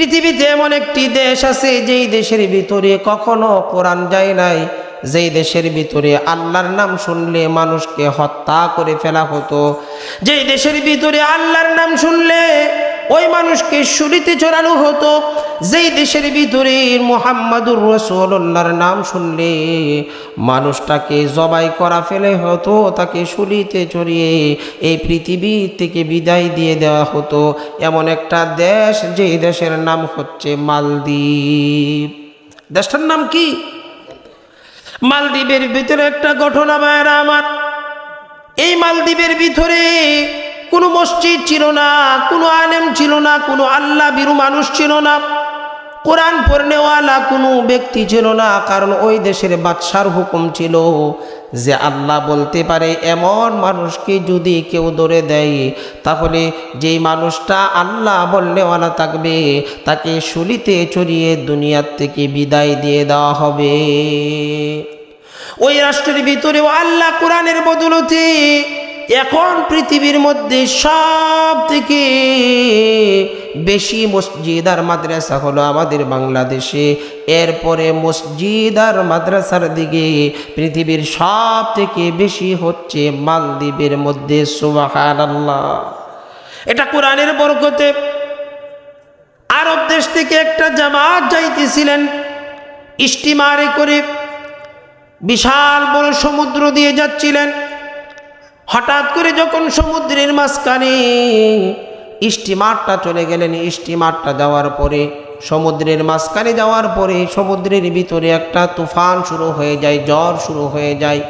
পৃথিবীতে এমন একটি দেশ আছে যেই দেশের ভিতরে কখনো কোরআন যায় নাই, যেই দেশের ভিতরে আল্লাহর নাম শুনলে মানুষকে হত্যা করে ফেলা হতো, যেই দেশের ভিতরে আল্লাহর নাম শুনলে ওই মানুষকে ছুরিতে চড়ানো হতো, যেই দেশের ভিতরে মুহাম্মাদুর রাসূলুল্লাহর নাম শুনলে মানুষটাকে জবাই করা ফেলে হতো, তাকে ছুরিতে চড়িয়ে এই পৃথিবী থেকে বিদায় দিয়ে দেওয়া হতো, এমন একটা দেশ যেই দেশের নাম হচ্ছে মালদ্বীপ। দেশটার নাম কি? মালদ্বীপের ভিতরে একটা ঘটনা ভাইরা আমার, এই মালদ্বীপের ভিতরে কোনো মসজিদ ছিল না, কোনো আলেম ছিল না, কোনো আল্লাহ বিরু মানুষ ছিল না, কোরআন পড়নেওয়ালা কোনো ব্যক্তি ছিল না। কারণ ওই দেশের বাদশার হুকুম ছিল যে আল্লাহ বলতে পারে এমন মানুষকে যদি কেউ ধরে দেয় তাহলে যেই মানুষটা আল্লাহ বলনেওয়ালা থাকবে তাকে শুলিতে চড়িয়ে দুনিয়ার থেকে বিদায় দিয়ে দেওয়া হবে। ওই রাষ্ট্রের ভিতরেও আল্লাহ কোরআনের বদৌলতে এখন পৃথিবীর মধ্যে সব থেকে বেশি মসজিদ আর মাদ্রাসা হলো আমাদের বাংলাদেশে। এরপরে মসজিদ আর মাদ্রাসার দিকে পৃথিবীর সব থেকে বেশি হচ্ছে মালদ্বীপের মধ্যে। সুবহানাল্লাহ। এটা কোরআনের বরকতে। আরব দেশ থেকে একটা জামাত যাইতেছিলেন স্টিমারে করে, বিশাল বড় সমুদ্র দিয়ে যাচ্ছিলেন। হঠাৎ করে যখন সমুদ্রের মাঝখানে স্টিমারটা চলে গেলেন, স্টিমারটা যাওয়ার পরে সমুদ্রের মাঝখানে যাওয়ার পরে সমুদ্রের ভিতরে একটা তুফান শুরু হয়ে যায়, ঝড় শুরু হয়ে যায়।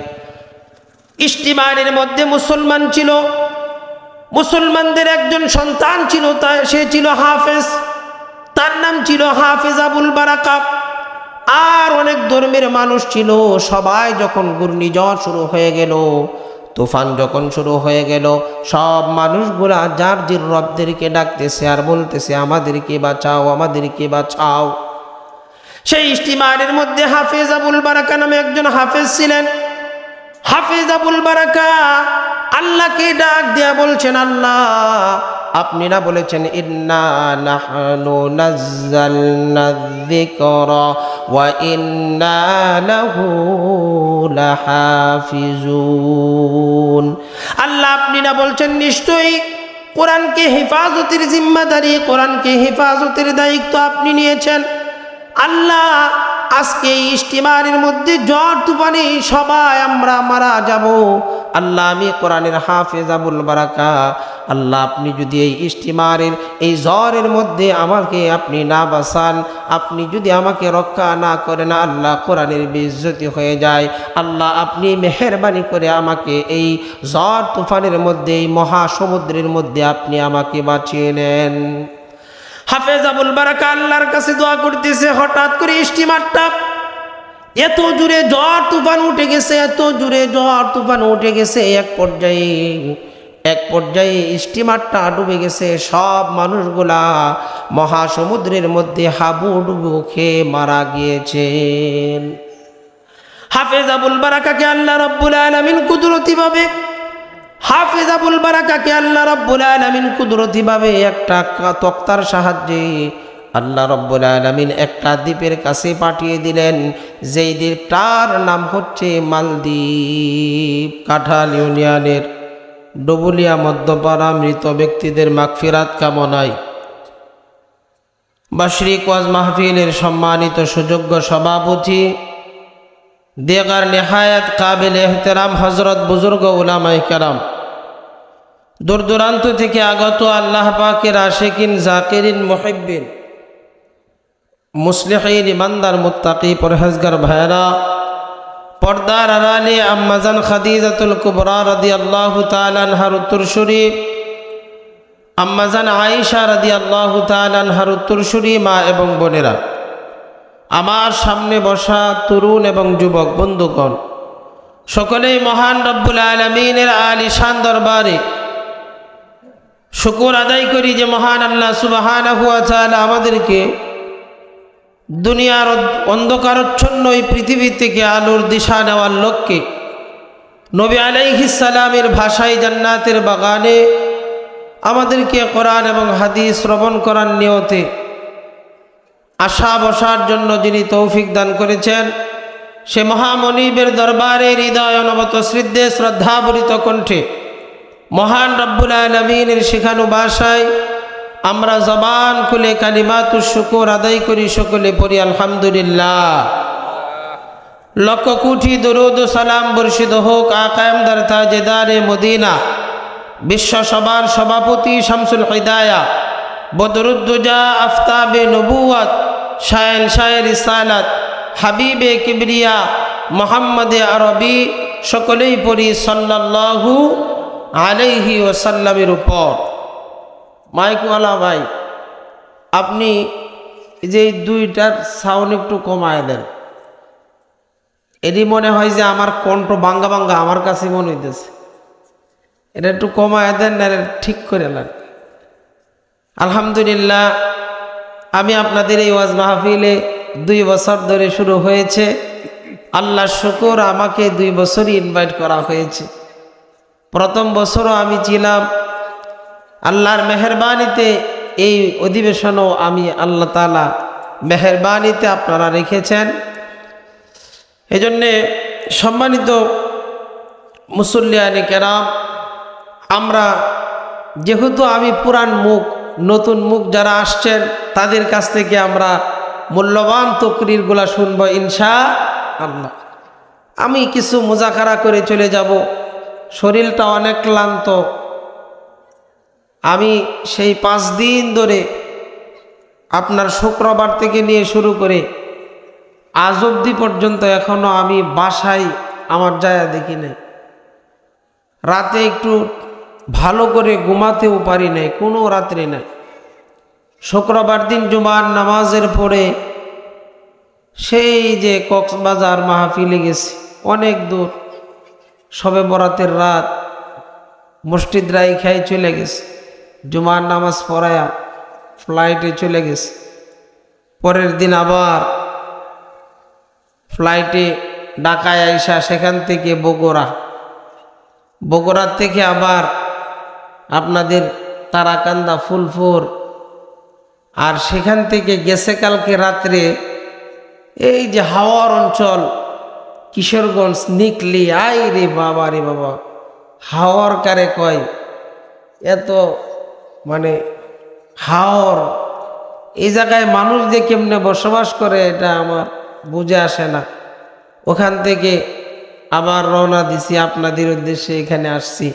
স্টিমারের মধ্যে মুসলমান ছিল, মুসলমানদের একজন সন্তান ছিল, সে ছিল হাফেজ, তার নাম ছিল হাফেজ আবুল বারাকা। আর অনেক ধর্মের মানুষ ছিল। সবাই যখন ঘূর্ণিঝড় শুরু হয়ে গেল, তুফান যখন শুরু হয়ে গেল, সব মানুষগুলা যার জির রবদেরকে ডাকতেছে আর বলতেছে আমাদেরকে বাঁচাও, আমাদেরকে বাঁচাও। সেই স্টিমারের মধ্যে হাফেজ আবুল বারাকা নামে একজন হাফেজ ছিলেন। হাফেজ আবুল বারাকা আল্লাহকে ডাক দিয়া বলছেন, আল্লাহ আপনি না বলেছেন ইন্না নাহনু নাযালনা যিকরা ওয়া ইন্না লাহু লাহাফিজুন। আল্লাহ আপনি না বলছেন নিশ্চয়ই কোরআনকে হেফাজতের জিম্মাদারি, কোরআনকে হেফাজতের দায়িত্ব আপনি নিয়েছেন। আল্লাহ আজকে এই স্টিমারের মধ্যে ঝড় তুফানে সবাই আমরা মারা যাব। আল্লাহ আমি কোরআনের হাফেজ আবুল বারাকা, আল্লাহ আপনি যদি এই স্টিমারের এই ঝড়ের মধ্যে আমাকে আপনি না বাঁচান, আপনি যদি আমাকে রক্ষা না করেন, আল্লাহ কোরআনের বেইজ্জতি হয়ে যায়। আল্লাহ আপনি মেহেরবানি করে আমাকে এই ঝড় তুফানের মধ্যে, এই মহাসমুদ্রের মধ্যে আপনি আমাকে বাঁচিয়ে নেন। হাফেজ আবুল বারাকা আল্লাহর কাছে দোয়া করতেছে। হঠাৎ করে স্টিমারটা এত জোরে ঝড় তুফান উঠে গেছে, এত জোরে ঝড় তুফান উঠে গেছে, এক পর্যায়ে স্টিমারটা ডুবে গেছে। সব মানুষগুলা মহাসমুদ্রের মধ্যে হাবুডুবু খেয়ে মারা গিয়েছেন। হাফেজ আবুল বারাকাকে আল্লাহ রাব্বুল আলামিন কুদরতিভাবে, হাফেজ আবুল বারাকাকে আল্লাহ রাব্বুল আলামিন কুদরতিভাবে একটা তক্তার সাহায্যে আল্লাহ রাব্বুল আলামিন একটা দ্বীপের কাছে পাঠিয়ে দিলেন, যেই দ্বীপটার নাম হচ্ছে মালদ্বীপ। কাঁঠাল ইউনিয়নের ডবুলিয়া মধ্যপাড়া মৃত ব্যক্তিদের মাগফিরাত কামনায় বার্ষিক ওয়াজ মাহফিলের সম্মানিত সুযোগ্য সভাপতি, দেগার নেহায়াত কাবিল এহতেরাম হজরত বুজুর্গ উলামায়ে কেরাম, দূর দূরান্ত থেকে আগত আল্লাহ পাকের আশিকিন, জাকিরিন, মুহিব্বিন, মুসলিহিন, ইমানদার, মুত্তাকি, পরহেজগার ভাইরা, পর্দার আড়ালে আম্মাজান খাদিজাতুল কুবরা রাদিয়াল্লাহু তাআলা আনহার উত্তরসূরি, আম্মাজান আয়েশা রাদিয়াল্লাহু তাআলা আনহার উত্তরসূরি মা এবং বোনেরা, আমার সামনে বসা তরুণ এবং যুবক বন্ধুগণ, সকলেই মহান রব্বুল আলামিনের আলিশান দরবারে শুকর আদায় করি যে মহান আল্লাহ সুবহানাহু ওয়া তাআলা আমাদেরকে দুনিয়ার অন্ধকারচ্ছন্ন এই পৃথিবী থেকে আলোর দিশা নেওয়ার লক্ষ্যে নবী আলাইহিস সালামের ভাষায় জান্নাতের বাগানে আমাদেরকে কোরআন এবং হাদিস শ্রবণ করার নিয়তে আশা বসার জন্য যিনি তৌফিক দান করেছেন, সে মহামনিবের দরবারে হৃদয় অনবত শ্রদ্ধে শ্রদ্ধাভরিত কণ্ঠে মহান রব্বুল আলামিনের শেখানো ভাষায় আমরা জবান খুলে কালিমাতুশ শুকর আদায় করি, সকলে পড়ি আলহামদুলিল্লাহ। লক্ষ কোটি দরুদ ও সালাম বর্ষিত হোক আকামদার তাজেদারে মদিনা, বিশ্ব সবার সভাপতি শামসুল হিদায়া, বদরুদ্দুজা আফতাবে নবুয়ত, শায়েন শায়ের রিসালাত, হাবিবে কিবরিয়া মুহাম্মদে আরবি, সকলেই পড়ি সাল্লাল্লাহু আলাইহি ওয়াসাল্লামের উপর। মাইকওয়ালা ভাই, আপনি যে দুইটার সাউন্ড একটু কমায় দেন। এরই মনে হয় যে আমার কণ্ঠ ভাঙ্গা ভাঙ্গা, আমার কাছে মনে হইতেছে। এটা একটু কমায় দেন, না ঠিক করে নেন। আলহামদুলিল্লাহ, আমি আপনাদের এই ওয়াজ মাহফিলে 2 বছর ধরে শুরু হয়েছে। আল্লাহ শুকর, আমাকে 2 বছরই ইনভাইট করা হয়েছে। প্রথম বছরও আমি ছিলাম। আল্লাহর মেহেরবানিতে এই অধিবেশনও আমি আল্লাহ তাআলা মেহেরবানিতে আপনারা রেখেছেন। এজন্যে সম্মানিত মুসল্লিয়ানে কেরাম, আমরা যেহেতু আমি পুরান মুখ, নতুন মুখ যারা আসছেন তাদের কাছ থেকে আমরা মূল্যবান তকরিরগুলা শুনবো ইনশাআল্লাহ। আমি কিছু মুজাকারা করে চলে যাব, শরীরটা অনেক ক্লান্ত। আমি সেই 5 দিন ধরে আপনার শুক্রবার থেকে নিয়ে শুরু করে আজ অবধি পর্যন্ত এখনো আমি বাসায় আমার জায়গা দেখি নাই। রাতে একটু ভালো করে ঘুমাতেও পারি নাই, কোনো রাত্রি নাই। শুক্রবার দিন জুমার নামাজের পরে সেই যে কক্সবাজার মাহফিলে গেছি, অনেক দূর, শবে বরাতের রাত, মসজিদ রাই খাই চলে গেছে। জুমার নামাজ পড়ায়া ফ্লাইটে চলে গেছে। পরের দিন আবার ফ্লাইটে ঢাকায় আইসা, সেখান থেকে বগুড়ার থেকে আবার আপনাদের তারাকান্দা, ফুলপুর, আর সেখান থেকে গেছে কালকে রাত্রে এই যে হাওয়ার অঞ্চল কিশোরগঞ্জ নিকলি। আই রে বাবা, রে বাবা, হাওয়ার কারে কয়, এত মানে হাওর, এই জায়গায় মানুষ যে কেমনে বসবাস করে এটা আমার বুঝে আসে না। ওখান থেকে আবার রওনা দিছি আপনাদের উদ্দেশ্যে, এখানে আসছি।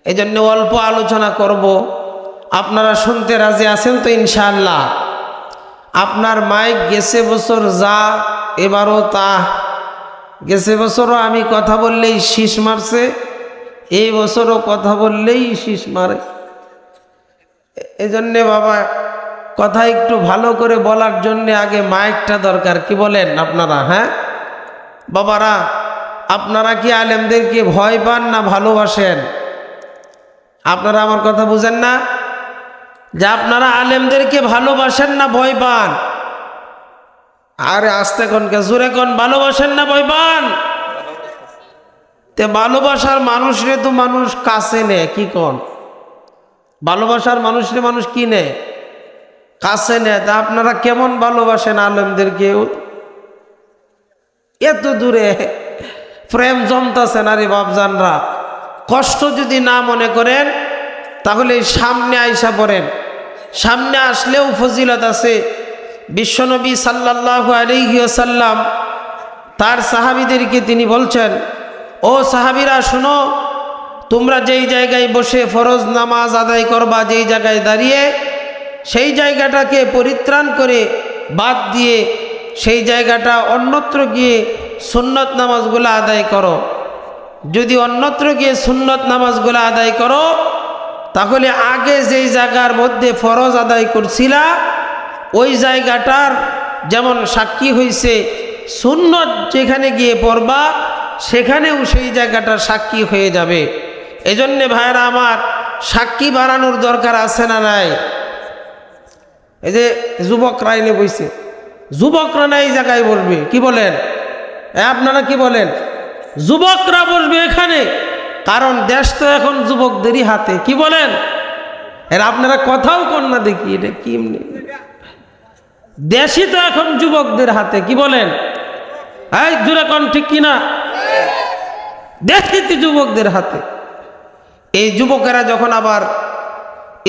এই জন্য অল্প আলোচনা করব, আপনারা শুনতে রাজি আছেন তো ইনশাআল্লাহ? আপনার মাইক গেছে বছর যা, এবারও তা। গেছে বছরও আমি কথা বললেই শীষ মারছে, এই বছরও কথা বললেই শীষ মারে। এজন্যে বাবা, কথা একটু ভালো করে বলার জন্যে আগে মাইকটা দরকার। কি বলেন আপনারা? হ্যাঁ বাবারা, আপনারা কি আলেমদেরকে ভয় পান না ভালোবাসেন? আপনারা আমার কথা বুঝেন না? যে আপনারা আলেমদেরকে ভালোবাসেন না ভয় পান? আরে আস্তে কোনকে, জোরে কোন, ভালোবাসেন না ভয় পান? তে ভালোবাসার মানুষরে তো মানুষ কাছে নেয়, কি কোন? ভালোবাসার মানুষরে মানুষ কি নেয়? কাছে নেয়। তা আপনারা কেমন ভালোবাসেন আলেমদেরকে? এত দূরে প্রেম জমতাছে না রে বাপজানরা। কষ্ট যদি না মনে করেন তাহলে সামনে আইসা পড়েন। সামনে আসলেও ফজিলত আছে। বিশ্বনবী সাল্লাল্লাহু আলাইহি ওয়াসাল্লাম তার সাহাবীদেরকে তিনি বলছেন, ও সাহাবীরা শোনো, তোমরা যেই জায়গায় বসে ফরজ নামাজ আদায় করবা, যেই জায়গায় দাঁড়িয়ে, সেই জায়গাটাকে পরিত্রাণ করে বাদ দিয়ে সেই জায়গাটা অন্যত্র গিয়ে সুন্নত নামাজগুলো আদায় করো। যদি অন্যত্র গিয়ে সুন্নত নামাজগুলো আদায় করো, তাহলে আগে যেই জায়গার মধ্যে ফরজ আদায় করছিলা ওই জায়গাটার যেমন সাক্ষী হইছে, সুন্নত যেখানে গিয়ে পড়বা সেখানেও সেই জায়গাটার সাক্ষী হয়ে যাবে। এজন্যে ভাইরা আমার, সাক্ষী বাড়ানোর দরকার আছে না নাই? এই যে যুবকরা এনে বইছে, যুবকরা না এই জায়গায় বসবে, কি বলেন? আপনারা কি বলেন? যুবকরা বসবে এখানে, কারণ দেশ তো এখন যুবকদেরই হাতে, কি বলেন? এর আপনারা কথাও কন না দেখি, এটা কি দেশই তো এখন যুবকদের হাতে, কি বলেন? এই জোরে কোন ঠিক কিনা? দেশই তো যুবকদের হাতে। এই যুবকেরা যখন আবার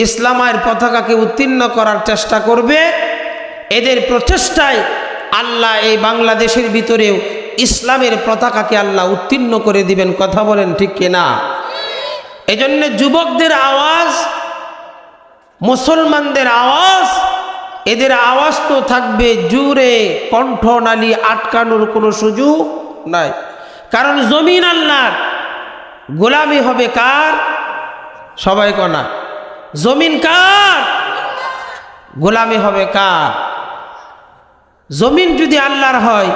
ইসলামের পতাকাকে উত্তীর্ণ করার চেষ্টা করবে, এদের প্রচেষ্টায় আল্লাহ এই বাংলাদেশের ভিতরেও ইসলামের পতাকাকে আল্লাহ উত্তীর্ণ করে দিবেন। কথা বলেন ঠিক কিনা? এজন্য যুবকদের আওয়াজ, মুসলমানদের আওয়াজ, এদের আওয়াজ তো থাকবে জুড়ে, কণ্ঠনালী আটকানোর কোনো সুযোগ নাই। কারণ জমিন আল্লাহর, গোলামি হবে কার? সবাই কনা জমিন কার? গোলামি হবে কার? জমিন যদি আল্লাহর হয়,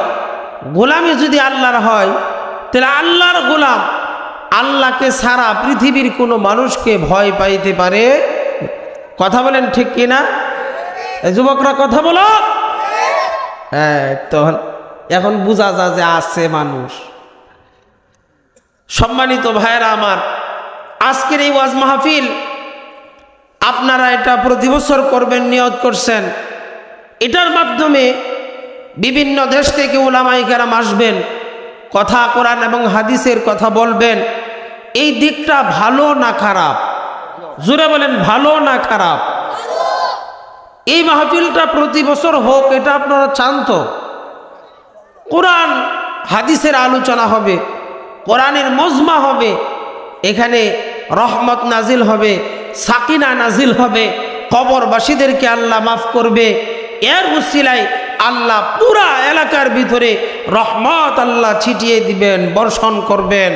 গোলামি যদি আল্লাহর হয়, তাহলে আল্লাহর গোলাম আল্লাহকে ছাড়া পৃথিবীর কোনো মানুষকে ভয় পাইতে পারে? কথা বলেন ঠিক কিনা? যুবকরা কথা বলো। হ্যাঁ, তখন এখন বোঝা যায় যে আছে মানুষ। সম্মানিত ভাইয়েরা আমার, আজকের এই ওয়াজ মাহফিল আপনারা এটা প্রতি বছর করবেন, নিয়ত করছেন। এটার মাধ্যমে বিভিন্ন দেশ থেকে উলামায়ে কেরাম আসবেন, কথা কোরআন এবং হাদিসের কথা বলবেন। এই দিকটা ভালো না খারাপ? জোরে বলেন, ভালো না খারাপ? এই মাহফিলটা প্রতি বছর হোক, এটা আপনারা চান তো? কোরআন হাদিসের আলোচনা হবে, কোরআনের মজমা হবে, এখানে রহমত নাজিল হবে, সাকিনা নাজিল হবে, কবরবাসীদেরকে আল্লাহ মাফ করবে। এর উসিলায় আল্লাহ পুরা এলাকার ভিতরে রহমত আল্লাহ ছিটিয়ে দিবেন, বর্ষণ করবেন।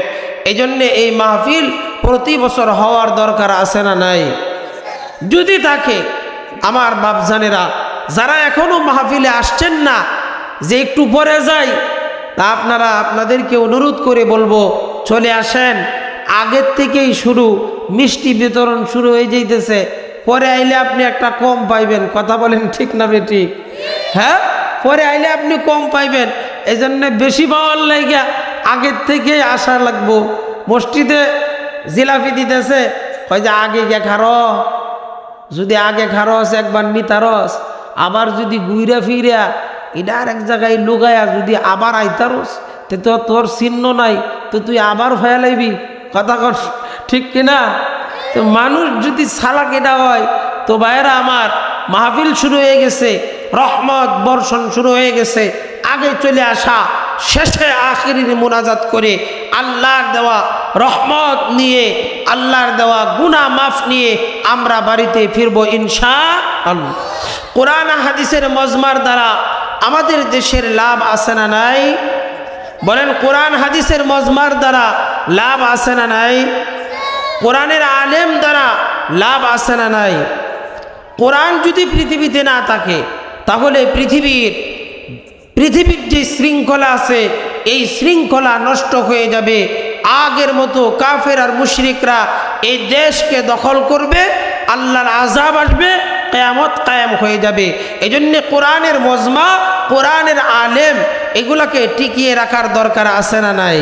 এই জন্যে এই মাহফিল প্রতি বছর হওয়ার দরকার আছে না নাই? যদি থাকে আমার বাপজানেরা, যারা এখনো মাহফিলে আসছেন না, যে একটু পরে যাই, তা আপনারা আপনাদেরকে অনুরোধ করে বলবো চলে আসেন। আগের থেকেই শুরু, মিষ্টি বিতরণ শুরু হয়ে যাইতেছে। পরে আইলে আপনি একটা কম পাইবেন। কথা বলেন ঠিক না বেঠিক? হ্যাঁ, পরে আইলে আপনি কম পাইবেন। এই জন্য বেশি পাওয়ার লাইগা আগের থেকেই আসা লাগবো। মসজিদে জিলাপি দিতেছে, কয় যে আগে গে খারো, যদি আগে খারস একবার নিতারস, আবার যদি ঘুইরা ফিরা এটা আর এক জায়গায় লুগায়া যদি আবার আইতারস, তো তোর চিহ্ন নাই, তো তুই আবার ফেলাইবি। কথা কর ঠিক কিনা? তো মানুষ যদি সালাক এটা হয়, তো ভাইয়েরা আমার, মাহফিল শুরু হয়ে গেছে, রহমত বর্ষণ শুরু হয়ে গেছে। আগে চলে আসা, শেষে আখিরের মুনাজাত করে আল্লাহর দেওয়া রহমত নিয়ে, আল্লাহর দেওয়া গুনাহ মাফ নিয়ে আমরা বাড়িতে ফিরবো ইনশাআল্লাহ। কোরআন হাদিসের মজমার দ্বারা আমাদের দেশের লাভ আছে না নাই? বলেন, কোরআন হাদিসের মজমার দ্বারা লাভ আছে না নাই? কোরআনের আলেম দ্বারা লাভ আছে না নাই? কোরআন যদি পৃথিবীতে না থাকে, তাহলে পৃথিবীর যে শৃঙ্খলা আছে, এই শৃঙ্খলা নষ্ট হয়ে যাবে। আগের মতো কাফের আর মুশরিকরা এই দেশকে দখল করবে, আল্লাহর আযাব আসবে, কিয়ামত কায়েম হয়ে যাবে। এই জন্য কোরআনের মজমা, কোরআনের আলেম, এগুলাকে টিকিয়ে রাখার দরকার আছে না নাই?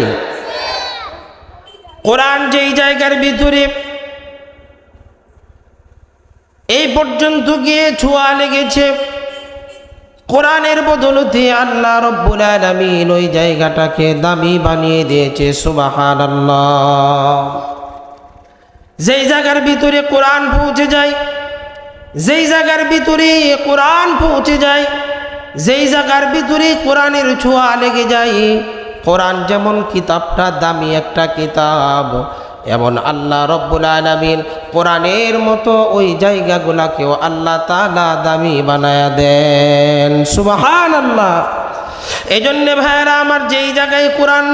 কোরআন যেই জায়গার ভিতরে এই পর্যন্ত গিয়ে ছোঁয়া লেগেছে, কোরআনের বদৌলতে আল্লাহ রব্বুল আলামিন ওই জায়গাটাকে দামি বানিয়ে দিয়েছে। সুবহানাল্লাহ। যেই জায়গার ভিতরে কোরআন পৌঁছে যায়, যেই জায়গার ভিতরে কোরআন পৌঁছে যায়, যেই জায়গার ভিতরে কোরআনের ছোঁয়া লেগে যায়, কোরআন যেমন কিতাবটা দামি একটা কিতাব, এমন আল্লাহ রব্বুল আলামিন কোরআনের মতো ওই জায়গাগুলাকেও আল্লাহ তাআলা দামি বানায়া দেন। সুবহানাল্লাহ। এই জন্যে ভাইয়েরা আমার, যেই জায়গায় কোরআন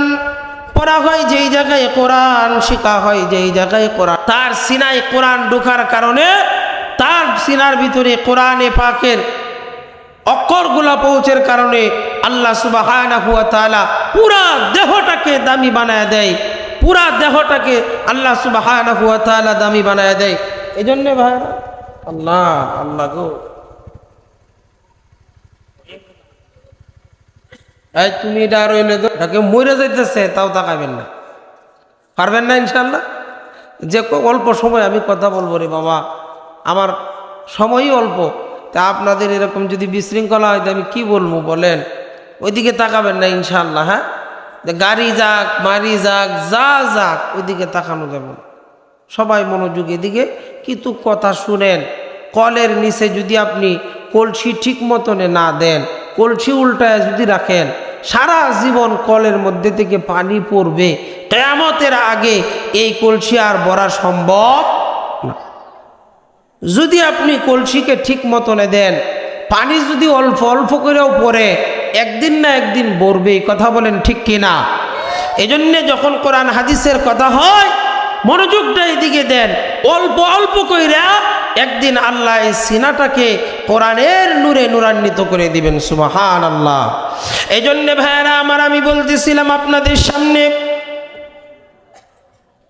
পড়া হয়, যেই জায়গায় কোরআন শেখা হয়, যেই জায়গায় কোরআন, তার সিনায় কোরআন ঢোকার কারণে তার সিনার ভিতরে কোরআনে পাকের অক্ষরগুলা পৌঁছার কারণে আল্লাহ সুবহানাহু ওয়া তাআলা পুরা দেহটাকে দামি বানায় দেয়। পুরা দেহটাকে আল্লাহ সুবহানাহু ওয়া তাআলা দামি বানায় দেয়। এই জন্য ভাইরা, আল্লাহ আল্লাহ গো, এই তুমি এটা আর হইলে তাকে মরে যাইতেছে, তাও তাকাবেন না, পারবেন না ইনশাআল্লাহ। যে অল্প সময় আমি কথা বলবো রে বাবা, আমার সময়ই অল্প, তা আপনাদের এরকম যদি বিশৃঙ্খলা হয় আমি কি বলবো বলেন? ওইদিকে তাকাবেন না ইনশাআল্লাহ। হ্যাঁ, গাড়ি যাক মারি যাক যা যাক ওইদিকে তাকানো যাবে না, সবাই মনোযোগ এদিকে। কিন্তু কথা শুনেন, কলের নিচে যদি আপনি কলসি ঠিক মতনে না দেন, কলসি উল্টায় যদি রাখেন, সারা জীবন কলের মধ্যে থেকে পানি পড়বে, কিয়ামতের আগে এই কলসি আর ভরা সম্ভব না। যদি আপনি কলসিকে ঠিক মতনে দেন, পানি যদি অল্প অল্প করেও পড়ে একদিন না একদিন ভরবে, কথা বলেন ঠিক কিনা? এজন্য যখন কোরআন হাদিসের কথা হয় মনোযোগটা এদিকে দেন, অল্প অল্প কইরা একদিন আল্লাহ এই সিনাটাকে কোরআনের নূরে নূরান্বিত করে দিবেন। সুবহানাল্লাহ। এই জন্য ভাইয়েরা আমার, আমি বলতেছিলাম আপনাদের সামনে,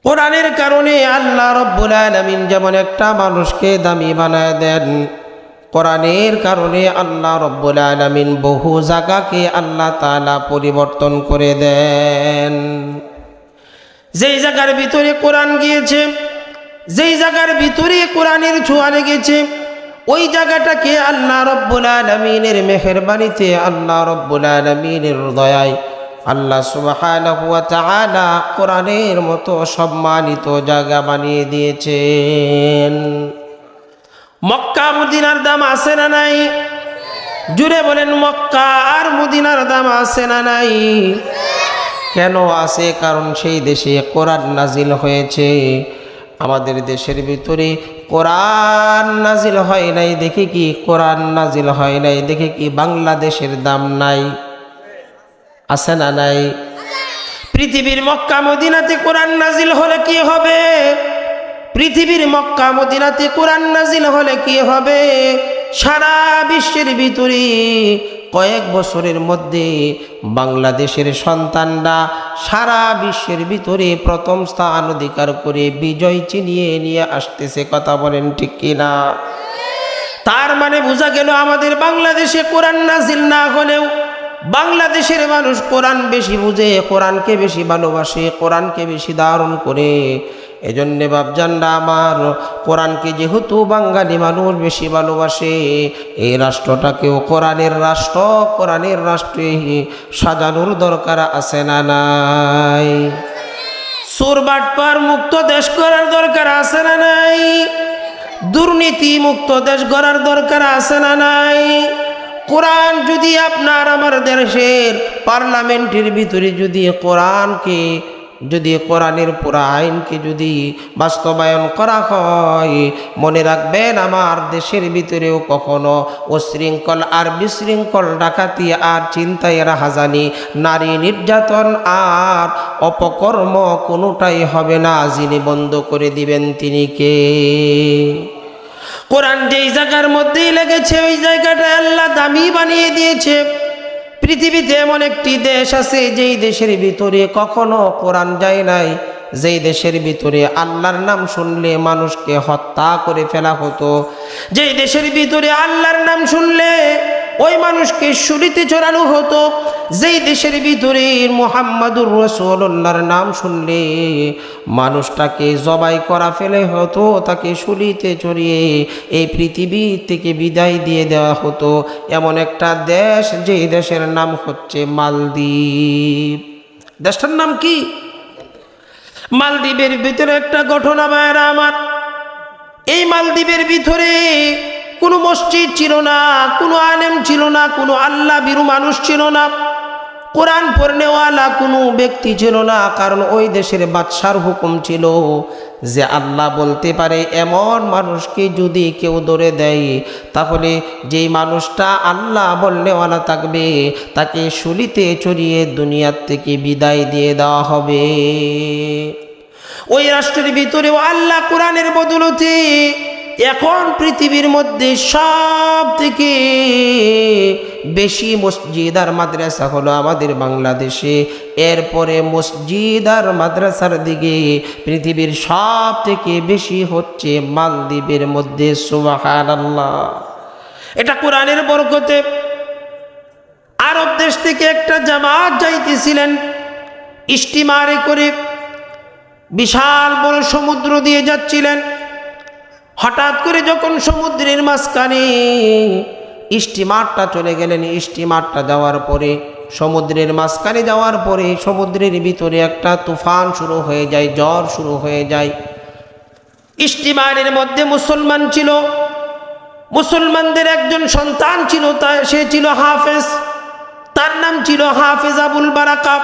কোরআনের কারণে আল্লাহ রব্বুল আলামিন যেমন একটা মানুষকে দামি বানায় দেন, কোরআনের কারণে আল্লাহ রব্বুল আলামিন বহু জায়গাকে আল্লাহ তাআলা পরিবর্তন করে দেন। যেই জায়গার ভিতরে কোরআন গিয়েছে, যেই জায়গার ভিতরে কোরআনের ছোঁয়া লেগেছে, ওই জায়গাটাকে আল্লাহ রব্বুল আলামিনের মেহেরবানিতে, আল্লাহ রব্বুল আলামিনের দয়ায় আল্লাহ সুবহানাহু ওয়া তাআলা কোরআনের মতো সম্মানিত জায়গা বানিয়ে দিয়েছেন। মক্কা মদিনার দাম আছে না নাই? জুড়ে বলেন, মক্কা আর মদিনার দাম আছে না নাই? কেন আছে? কারণ সেই দেশে কোরআন নাজিল হয়েছে। আমাদের দেশের ভিতরে কোরআন নাজিল হয় নাই দেখে কি, কোরআন নাজিল হয় নাই দেখে কি বাংলাদেশের দাম নাই? আছে না নাই? পৃথিবীর মক্কা মদিনাতে কোরআন নাজিল হলে কি হবে? পৃথিবীর মক্কা মদিনাতে কোরআন নাজিল হলে কি হবে? সারা বিশ্বের ভিতরে কয়েক বছরের মধ্যে বাংলাদেশের সন্তানরা সারা বিশ্বের ভিতরে প্রথম স্থান অধিকার করে বিজয় চিনিয়ে নিয়ে আসতেছে, কথা বলেন ঠিক কিনা? তার মানে বোঝা গেল আমাদের বাংলাদেশে কোরআন নাজিল না হলেও বাংলাদেশের মানুষ কোরআন বেশি বুঝে, কোরআনকে বেশি ভালোবাসে, কোরআনকে বেশি ধারণ করে। এজন্যে বাপজানরা আমার, কোরআনকে যেহেতু বাঙালি মানুষ বেশি ভালোবাসে, এই রাষ্ট্রটাকেও কোরআনের রাষ্ট্র, কোরআনের রাষ্ট্রে সাজানোর দরকার আছে না নাই? চোর বাটপার মুক্ত দেশ করার দরকার আছে না নাই? দুর্নীতি মুক্ত দেশ গড়ার দরকার আছে না নাই? কোরআন যদি আপনার আমার দেশের পার্লামেন্টের ভিতরে যদি কোরআনকে, যদি কোরআনের পুরা আইনকে যদি বাস্তবায়ন করা হয়, মনে রাখবেন আমার দেশের ভিতরেও কখনো অশৃঙ্খল আর বিশৃঙ্খল, ডাকাতি আর চিন্তায় রাহাজানি, নারী নির্যাতন আর অপকর্ম কোনোটাই হবে না। যিনি বন্ধ করে দিবেন তিনি কে? কোরআন যেই জায়গার মধ্যেই লেগেছে ওই জায়গাটা আল্লাহ দামি বানিয়ে দিয়েছে। পৃথিবীতে এমন একটি দেশ আছে যেই দেশের ভিতরে কখনো কোরআন যায় নাই, যেই দেশের ভিতরে আল্লাহর নাম শুনলে মানুষকে হত্যা করে ফেলা হতো, যেই দেশের ভিতরে আল্লাহর নাম শুনলে ওই মানুষকে ছুরিতে চড়ানো হতো, যেই দেশের ভিতরে মুহাম্মাদুর রাসূলুল্লাহর নাম শুনলে মানুষটাকে জবাই করা ফেলে হতো, তাকে ছুরিতে চড়িয়ে এই পৃথিবী থেকে বিদায় দিয়ে দেওয়া হতো, এমন একটা দেশ, যেই দেশের নাম হচ্ছে মালদ্বীপ। দেশটার নাম কি? মালদ্বীপের ভিতরে একটা ঘটনা ভাইরা আমার, এই মালদ্বীপের ভিতরে কোনো মসজিদ ছিল না, কোনো আলেম ছিল না, কোনো আল্লাহ বিরু মানুষ ছিল না, কোরআন পড়নেওয়ালা কোনো ব্যক্তি ছিল না। কারণ ওই দেশের বাদশার হুকুম ছিল যে আল্লাহ বলতে পারে এমন মানুষকে যদি কেউ ধরে দেয়, তাহলে যেই মানুষটা আল্লাহ বলনেওয়ালা থাকবে তাকে শুলিতে চড়িয়ে দুনিয়ার থেকে বিদায় দিয়ে দেওয়া হবে। ওই রাষ্ট্রের ভিতরেও আল্লাহ কোরআনের বদলতে এখন পৃথিবীর মধ্যে সব থেকে বেশি মসজিদ আর মাদ্রাসা হলো আমাদের বাংলাদেশে। এরপরে মসজিদ আর মাদ্রাসার দিকে পৃথিবীর সব থেকে বেশি হচ্ছে মালদ্বীপের মধ্যে। সুবহানাল্লাহ। এটা কোরআনের বরকতে। আরব দেশ থেকে একটা জামাত যাইতেছিলেন স্টিমারে করে, বিশাল বড় সমুদ্র দিয়ে যাচ্ছিলেন। হঠাৎ করে যখন সমুদ্রের মাঝখানে স্টিমারটা চলে গেলেন, স্টিমারটা যাওয়ার পরে সমুদ্রের মাঝখানে যাওয়ার পরে সমুদ্রের ভিতরে একটা তুফান শুরু হয়ে যায়, ঝড় শুরু হয়ে যায়। স্টিমারের মধ্যে মুসলমান ছিল, মুসলমানদের একজন সন্তান ছিল, সে ছিল হাফেজ, তার নাম ছিল হাফেজ আবুল বারাকা।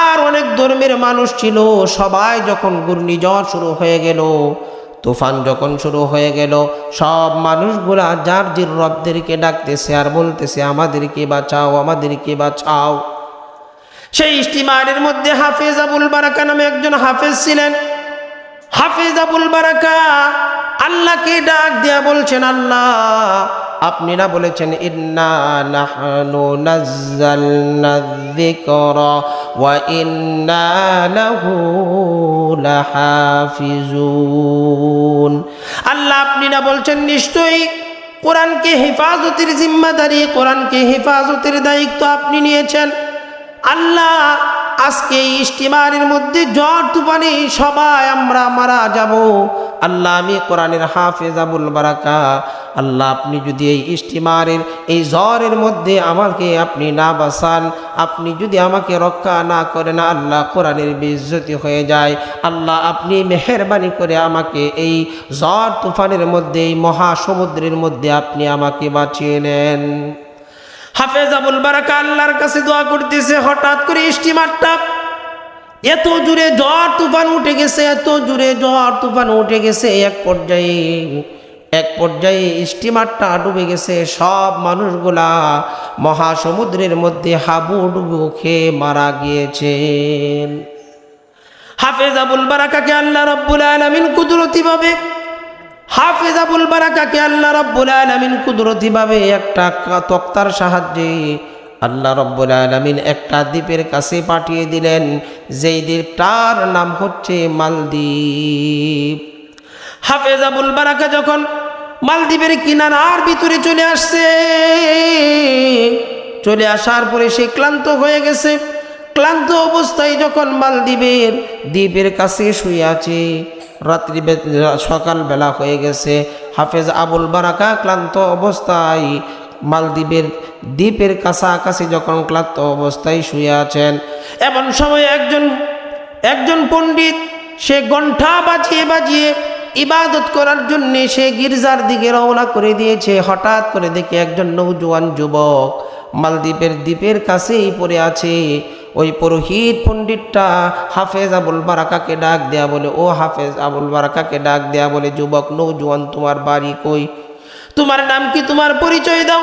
আর অনেক ধর্মের মানুষ ছিল। সবাই যখন ঘূর্ণিঝড় শুরু হয়ে গেল, তুফান যখন শুরু হয়ে গেল, সব মানুষগুলা যার জির রবদেরকে ডাকতেছে আর বলতেছে আমাদেরকে বাঁচাও, আমাদেরকে বাঁচাও। সেই স্টিমারের মধ্যে হাফেজ আবুল বারাকা নামে একজন হাফেজ ছিলেন। হাফেজ আবুল বারাকা আল্লাহকে ডাক দিয়া বলছেন, আল্লাহ আপনি না বলেছেন ইন্না নাহনু নাযালনা যিকরা ওয়া ইন্না লাহু লাহাফিজুন। আল্লাহ আপনি না বলছেন নিশ্চয়ই কোরআনকে হেফাজতের জিম্মাদারি, কোরআনকে হেফাজতের দায়িত্ব আপনি নিয়েছেন। আল্লাহ আজকে এই স্টিমারের মধ্যে ঝড় তুফানে সবাই আমরা মারা যাব। আল্লাহ আমি কোরআনের হাফেজ আবুল বারাকা, আল্লাহ আপনি যদি এই স্টিমারের এই ঝড়ের মধ্যে আমাকে আপনি না বাঁচান, আপনি যদি আমাকে রক্ষা না করেন, আল্লাহ কোরআনের বেইজ্জতি হয়ে যায়। আল্লাহ আপনি মেহেরবানি করে আমাকে এই ঝড় তুফানের মধ্যে, এই মহাসমুদ্রের মধ্যে আপনি আমাকে বাঁচিয়ে নেন। হাফেজ আবুল বারাকা আল্লাহর কাছে দোয়া করতেছে। হঠাৎ করে স্টিমারটা এত জোরে ঝড় তুফান উঠে গেছে, এত জোরে ঝড় তুফান উঠে গেছে, এক পর্যায়ে স্টিমারটা ডুবে গেছে। সব মানুষগুলা মহাসমুদ্রের মধ্যে হাবুডুবু খেয়ে মারা গিয়েছেন। হাফেজ আবুল বারাকাকে আল্লাহ রাব্বুল আলামিন কুদরতিভাবে, হাফেজ আবুল বারাকাকে আল্লাহ রাব্বুল আলামিন কুদরতিভাবে একটা তক্তার সাহায্যে আল্লাহ রাব্বুল আলামিন একটা দ্বীপের কাছে পাঠিয়ে দিলেন, যেই দ্বীপটার নাম হচ্ছে মালদ্বীপ। হাফেজ আবুল বারাকা যখন মালদ্বীপের কিনারার ভিতরে চলে আসছে, চলে আসার পরে সে ক্লান্ত হয়ে গেছে। ক্লান্ত অবস্থায় যখন মালদ্বীপের দ্বীপের কাছে শুয়ে আছে, রাত্রি সকালবেলা হয়ে গেছে, হাফেজ আবুল বারাকা ক্লান্ত অবস্থায় মালদ্বীপের দ্বীপের কাছাকাছি যখন ক্লান্ত অবস্থায় শুয়ে আছেন, এমন সময় একজন পণ্ডিত সে ঘণ্টা বাজিয়ে বাজিয়ে ইবাদত করার জন্য সে গির্জার দিকে রওনা করে দিয়েছে। হঠাৎ করে দেখে একজন নৌজওয়ান যুবক মালদ্বীপের দ্বীপের কাছেই পড়ে আছে। ওই পুরোহিত পণ্ডিতটা হাফেজ আবুল বারাকাকে ডাক দেয়া বলে, ও হাফেজ আবুল বারাকাকে ডাক দেয়া বলে, যুবক নৌজওয়ান তোমার বাড়ি কই, তোমার নাম কি, তোমার পরিচয় দাও।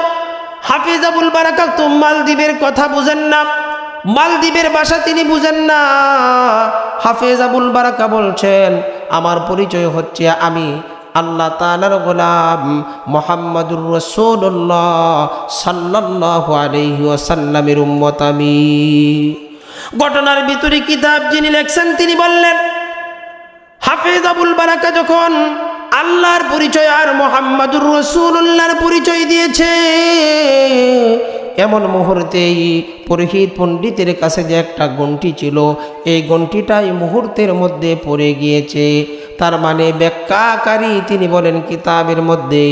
হাফেজ আবুল বারাকা তো মালদ্বীপের কথা বুঝেন না, মালদ্বীপের ভাষা তিনি বুঝেন না। হাফেজ আবুল বারাকা বলছেন আমার পরিচয় হচ্ছে আমি আল্লাহ তাআলার গোলাম মুহাম্মদুর রাসূলুল্লাহ সাল্লাল্লাহু আলাইহি ওয়াসাল্লামের উম্মত আমি। ঘটনার ভিতরে কিতাব যিনি লেখছেন তিনি বললেন, হাফেজ আবুল বারাকা যখন আল্লাহর পরিচয় আর মুহাম্মদুর রাসূলুল্লাহর পরিচয় দিয়েছে, এমন মুহূর্তেই পুরোহিত পণ্ডিতের কাছে যে একটা গন্টি ছিল, এই গন্টিটাই মুহূর্তের মধ্যে পড়ে গিয়েছে। তার মানে ব্যাখ্যাকারী তিনি বলেন কিতাবের মধ্যে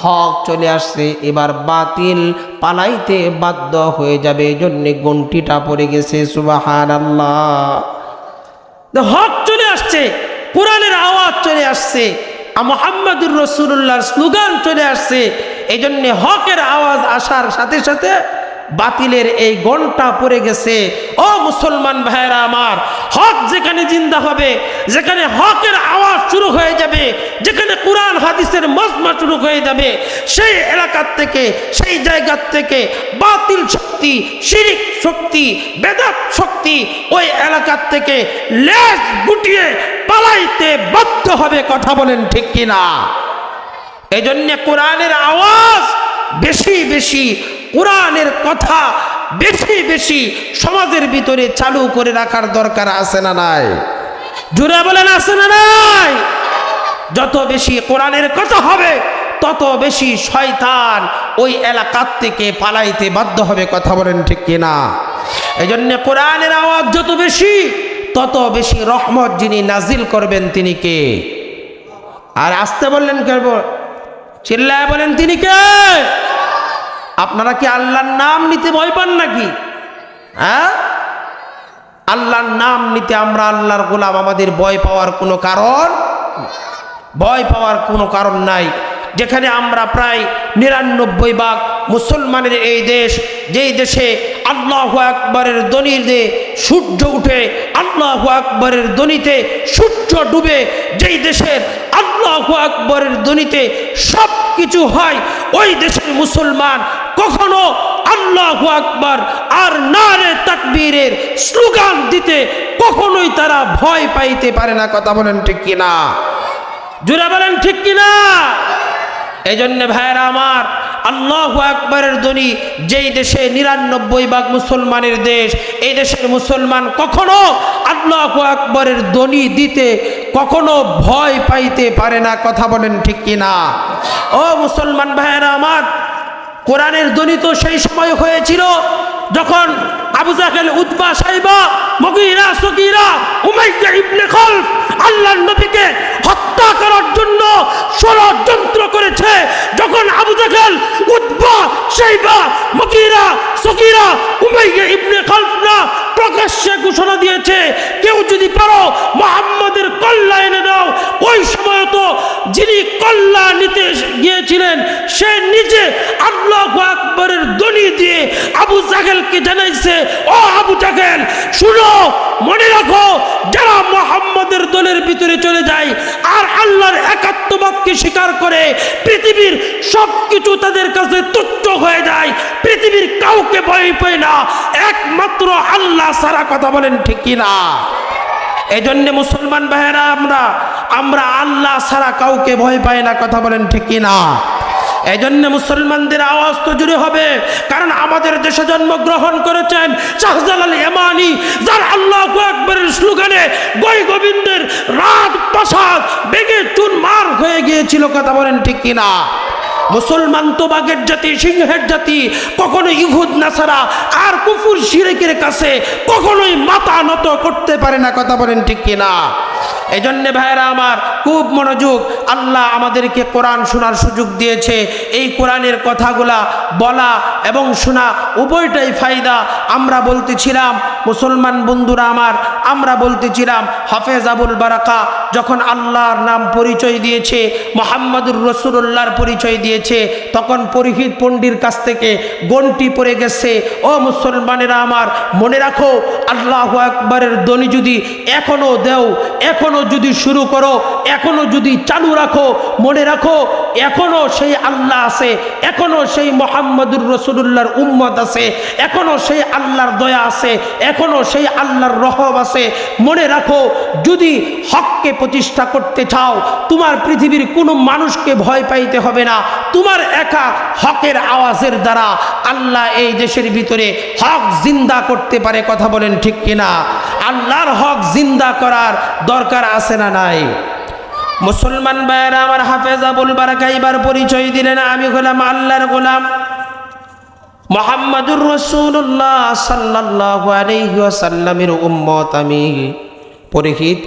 হক চলে আসছে, এবার বাতিল পালাইতে বাধ্য হয়ে যাবে, এই জন্য গন্টিটা পড়ে গেছে। সুবহানাল্লাহ, হক চলে আসছে, কোরআনের আওয়াজ চলে আসছে, মুহাম্মদুর রাসূলুল্লাহর স্লোগান চলে আসছে। এই জন্য হকের আওয়াজ আসার সাথে সাথে বাতিলের এই ঘণ্টা পড়ে গেছে। ও মুসলমান ভাইরা আমার, হক যেখানে জিন্দা হবে, যেখানে হকের আওয়াজ শুরু হয়ে যাবে, যেখানে কোরআন হাদিসের মজমা শুরু হয়ে যাবে, সেই এলাকার থেকে, সেই জায়গার থেকে বাতিল শক্তি, শিরিক শক্তি, বেদাত শক্তি ওই এলাকার থেকে লেজ গুটিয়ে পালাইতে বাধ্য হবে। কথা বলেন ঠিক কিনা? এই জন্য কোরআনের আওয়াজ বেশি বেশি, কোরআনের কথা বেশি বেশি সমাজের ভিতরে চালু করে রাখার দরকার আছে না নাই? জোরে বলেন আছে না নাই? যত বেশি কোরআনের কথা হবে তত বেশি শয়তান ওই এলাকার থেকে পালাইতে বাধ্য হবে। কথা বলেন ঠিক কিনা? এই জন্য কোরআনের আওয়াজ যত বেশি তত বেশি রহমত যিনি নাজিল করবেন তিনি কে? আর আসতে বললেন কেন? চিল্লায় বলেন তিনি কে? আপনারা কি আল্লাহর নাম নিতে ভয় পান নাকি? হ্যাঁ, আল্লাহর নাম নিতে আমরা আল্লাহর গোলাম, আমাদের ভয় পাওয়ার কোনো কারণ নাই। যেখানে আমরা প্রায় ৯৯ ভাগ মুসলমানের এই দেশ, যেই দেশে আল্লাহু আকবরের ধ্বনিতে সূর্য উঠে, আল্লাহু আকবরের ধ্বনিতে সূর্য ডুবে, যেই দেশের আল্লাহু আকবরের ধ্বনিতে সব কিছু হয়, ওই দেশের মুসলমান কখনো আল্লাহু আকবার আর নারে তাকবীরের স্লোগান দিতে কখনোই তারা ভয় পাইতে পারে না। কথা বলেন ঠিক কিনা? জোরে বলেন ঠিক কিনা? এই জন্য ভাইয়েরা আমার, আল্লাহু আকবরের ধ্বনি যেই দেশে ৯৯ ভাগ মুসলমানের দেশ, এই দেশের মুসলমান কখনো আল্লাহু আকবরের ধ্বনি দিতে কখনো ভয় পাইতে পারে না। কথা বলেন ঠিক কিনা? ও মুসলমান ভাইয়েরা আমার, কোরআনের ধ্বনি তো সেই সময় হয়েছিল যখন আবু জাহেল, উতবা, সাইবা, মুগীরা, সগীরা, উমাইয়া ইবনে খালফ আল্লাহর নবীকে হত্যা করার জন্য ষড়যন্ত্র করেছে। যখন আবু জাহেল, উতবা, সাইবা, মুগীরা, সগীরা, উমাইয়া ইবনে খালফরা প্রকাশ্যে ঘোষণা দিয়েছে, কেউ যদি পারো মুহাম্মাদের কল্লা এনে দাও। ওই সময় তো যিনি কল্লা নিতে গিয়েছিলেন সে নিজে আল্লাহু আকবরের ধ্বনি দিয়ে আবু জাহেলকে জানাইছে, ও আবু জাহেল শুনো, মনে রাখো, যারা মুহাম্মাদের দলের ভিতরে চলে যায় আর আল্লাহর একাত্মবাদকে স্বীকার করে, পৃথিবীর সবকিছু তাদের কাছে তুচ্ছ হয়ে যায়, পৃথিবীর কাউকে ভয় পায় না, একমাত্র আল্লাহ ছাড়া। কথা বলেন ঠিক কিনা? এই জন্য মুসলমান ভাইয়েরা, আমরা আল্লাহ ছাড়া কাউকে ভয় পাই না। কথা বলেন ঠিক কিনা? এই জন্য মুসলমানদের আওয়াজ তো জুড়ে হবে, কারণ আমাদের দেশে জন্মগ্রহণ করেছেন শাহজালাল ইয়ামানি, যার আল্লাহু আকবরের স্লোগানে গয় গোবিন্দের রাত প্রাসাদ বেগে চুরমার হয়ে গিয়েছিল। কথা বলেন ঠিক কিনা? মুসলমান তো বাঘের জাতি, সিংহের জাতি, কখনো ইহুদ নাসারা আর কুফর শিরকের কাছে কখনোই মাথা নত করতে পারে না। কথা বলেন ঠিক কিনা? এই জন্য ভাইয়েরা আমার, খুব মনোযোগ, আল্লাহ আমাদেরকে কোরআন শোনার সুযোগ দিয়েছে। এই কোরআনের কথাগুলা বলা এবং শোনা উভয়টাই ফায়দা। আমরা বলতেছিলাম মুসলমান বন্ধুরা আমার, আমরা বলতেছিলাম হাফেজ আবুল বারাকা যখন আল্লাহর নাম পরিচয় দিয়েছে, মুহাম্মাদুর রাসূলুল্লাহর পরিচয় দিয়েছে, তখন পরিহিত পণ্ডির কাছ থেকে গন্টি পড়ে গেছে। ও মুসলমানেরা আমার, মনে রাখো, আল্লাহু আকবরের ধ্বনি যদি এখনো দেও, এখনো যদি শুরু করো, এখনো যদি চালু রাখো, মনে রাখো এখনো সেই আল্লাহ আছে, এখনো সেই মুহাম্মাদুর রাসূলুল্লাহর উম্মত আছে, এখনো সেই আল্লাহর দয়া আছে, এখনো সেই আল্লাহর রহম আছে। মনে রাখো, যদি হককে প্রতিষ্ঠা করতে চাও, তোমার পৃথিবীর কোনো মানুষকে ভয় পাইতে হবে না। তোমার একা হকের আওয়াজের দ্বারা আল্লাহ এই দেশের ভিতরে হক জিন্দা করতে পারে। কথা বলেন ঠিক কিনা? আল্লাহর হক জিন্দা করার দরকার আছে না নাই? মুসলমান ভাইয়েরা আমার, হাফেজ আবুল বারাকা এবার পরিচয় দিলেন, আমি হলাম আল্লাহর গোলাম, মুহাম্মাদুর রাসূলুল্লাহ সাল্লাল্লাহু আলাইহি ওয়াসাল্লামের উম্মত আমি। পরিহিত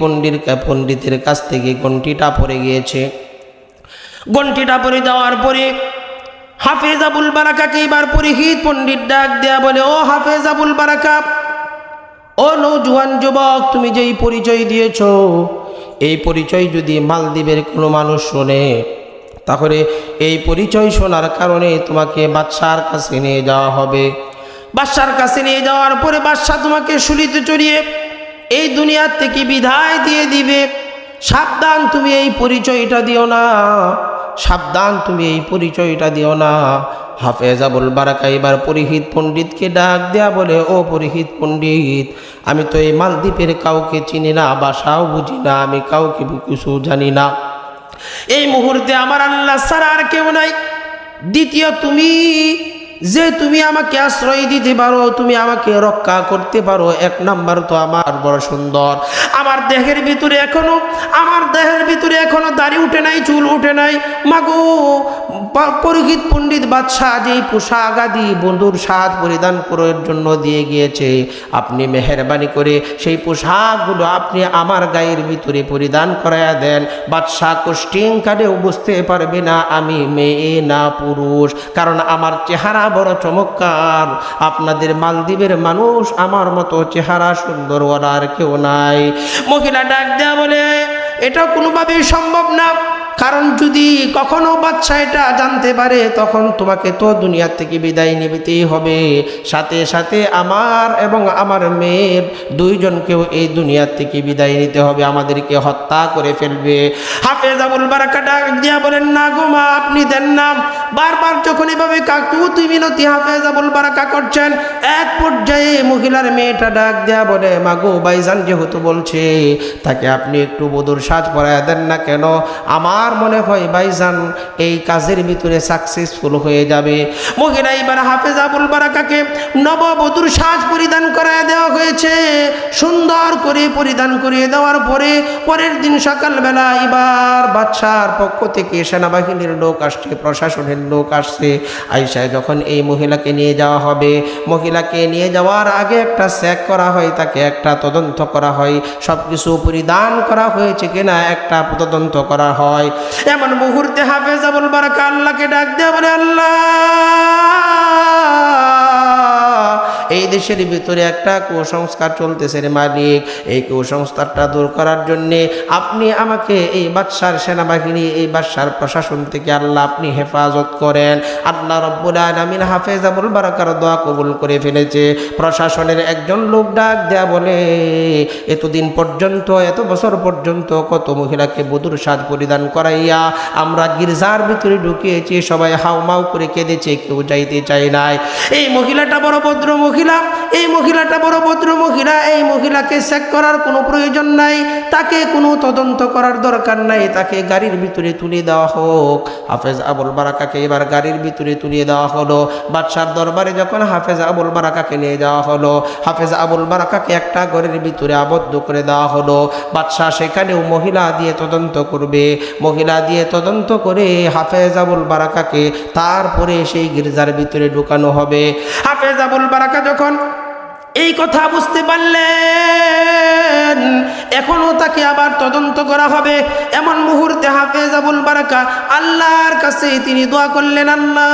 পণ্ডিতের কাছ থেকে গন্টিটা পড়ে গিয়েছে। গন্টিটা পড়ে যাওয়ার পরে হাফেজ আবুল বারাকাকে এবার পরিহিত পণ্ডিত ডাক দেয়া বলে, ও হাফেজ আবুল বারাকা, ও নওজোয়ান যুবক, তুমি যেই পরিচয় দিয়েছ, এই পরিচয় যদি মালদ্বীপের কোনো মানুষ শোনে, তাহলে এই পরিচয় শোনার কারণে তোমাকে বাদশার কাছে নিয়ে যাওয়া হবে। বাদশার কাছে নিয়ে যাওয়ার পরে বাদশা তোমাকে শুলিতে চড়িয়ে এই দুনিয়ার থেকে বিদায় দিয়ে দিবে। সাবধান, তুমি এই পরিচয়টা দিও না, সাবধান, তুমি এই পরিচয়টা দিও না। হাফেজ আবুল বারাকা এবার পরিহিত পণ্ডিতকে ডাক দেয়া বলে, ও পরিহিত পণ্ডিত, আমি তো এই মালদ্বীপের কাউকে চিনি না, ভাষাও বুঝি না, আমি কাউকে কিছু জানি না। এই মুহূর্তে আমার আল্লাহ ছাড়া আর কেউ নাই। দ্বিতীয়, তুমি আমাকে আশ্রয় দিতে পারো, তুমি আমাকে রক্ষা করতে পারো। এক নাম্বার তো আমার বড় সুন্দর, আমার দেহের ভিতরে এখনো দাড়ি উঠে নাই, চুল উঠে নাই। মাগো, পুরোহিত পণ্ডিত বাদশাহ যেই পোশাক আদি বধূর সাজ পরিধান করার জন্য দিয়ে গিয়েছে, আপনি মেহেরবানি করে সেই পোশাকগুলো আপনি আমার গায়ের ভিতরে পরিধান করাইয়া দেন। বাদশাহ কোশ্চিন কালেও বুঝতে পারবে না আমি মেয়ে না পুরুষ, কারণ আমার চেহারা বড় চমৎকার। আপনাদের মালদ্বীপের মানুষ আমার মতো চেহারা সুন্দর আর কেউ নাই। মহিলা ডাক দেয়া বলে, এটা কোনোভাবেই সম্ভব না, কারণ যদি কখনো বাচ্চা এটা জানতে পারে তখন তোমাকে তো দুনিয়া থেকে বিদায় নিতেই হবে, সাথে সাথে আমার এবং আমার মেয়ের দুইজনকেও এই দুনিয়া থেকে বিদায় নিতে হবে, আমাদেরকে হত্যা করে ফেলবে। হাফেজ আবুল বারাকা ডাক দিয়া বলেন, না গো মা, আপনি দেন না। বারবার যখন এভাবে কাকুতি মিনতি হাফেজ আবুল বারাকা করছেন, এক পর্যায়ে মহিলার মেয়েটা ডাক দেয়া বলে, মা গো, ভাইজান যেহেতু বলছে তাকে আপনি একটু বধূর সাজ পরাইয়া দেন না কেন? আমার মনে হয় ভাইজান এই কাজের ভিতরে সাকসেসফুল হয়ে যাবে। মহিলা এবার হাফেজ আবুল বারাকাকে নববধূর সাজ পরিধান করায় দেওয়া হয়েছে। সুন্দর করে পরিধান করিয়ে দেওয়ার পরে পরের দিন সকালবেলা এবার বাদশার পক্ষ থেকে সেনাবাহিনীর লোক আসছে, প্রশাসনের লোক আসছে। আইসায় যখন এই মহিলাকে নিয়ে যাওয়া হবে, মহিলাকে নিয়ে যাওয়ার আগে একটা চেক করা হয়, তাকে একটা তদন্ত করা হয়, সব কিছু পরিধান করা হয়েছে কিনা একটা তদন্ত করা হয়। এমন মুহূর্তে হাফেজ আবুল বারাকা আল্লাহকে ডাক দেয়া বলে, আল্লাহ, এই দেশের ভিতরে একটা কুসংস্কার চলতেছে রে মালিক, এই কুসংস্কারটা দূর করার জন্যে আপনি আমাকে এই বাদশার সেনাবাহিনী, এই বাদশার প্রশাসন থেকে আল্লাহ আপনি হেফাজত করেন। আল্লাহ রব্বুল আলামিন হাফেজ আবুল বারাকার দোয়া কবুল করে ফেলেছে। প্রশাসনের একজন লোক ডাক দেয়া বলে, এতদিন পর্যন্ত, এত বছর পর্যন্ত কত মহিলাকে বধূর সাজ পরিধান করাইয়া আমরা গির্জার ভিতরে ঢুকিয়েছি, সবাই হাউমাউ করে কেঁদেছে, কেউ যাইতে চায় নাই। এই মহিলাটা বড় ভদ্র মহিলা, এই মহিলাটা বড় ভদ্র মহিলা, এই মহিলাকে চেক করার কোনো প্রয়োজন নাই, তাকে কোনো তদন্ত করার দরকার নাই, তাকে গাড়ির ভিতরে তুলে দেওয়া হোক। হাফেজ আবুল বারাকাকে এবার গাড়ির ভিতরে তুলিয়ে দেওয়া হলো। বাদশার দরবারে যখন হাফেজ আবুল বারাকাকে নিয়ে যাওয়া হলো, হাফেজ আবুল বারাকাকে একটা ঘরের ভিতরে আবদ্ধ করে দেওয়া হলো। বাদশাহ সেখানেও মহিলা দিয়ে তদন্ত করবে, মহিলা দিয়ে তদন্ত করে হাফেজ আবুল বারাকাকে তারপরে সেই গির্জার ভিতরে ঢুকানো হবে। হাফেজ আবুল বারাকা যখন এই কথা বুঝতে পারলেন এখনো তাকে আবার তদন্ত করা হবে, এমন মুহূর্তে হাফেজ আবুল বারাকা আল্লাহর কাছে তিনি দোয়া করলেন, আল্লাহ,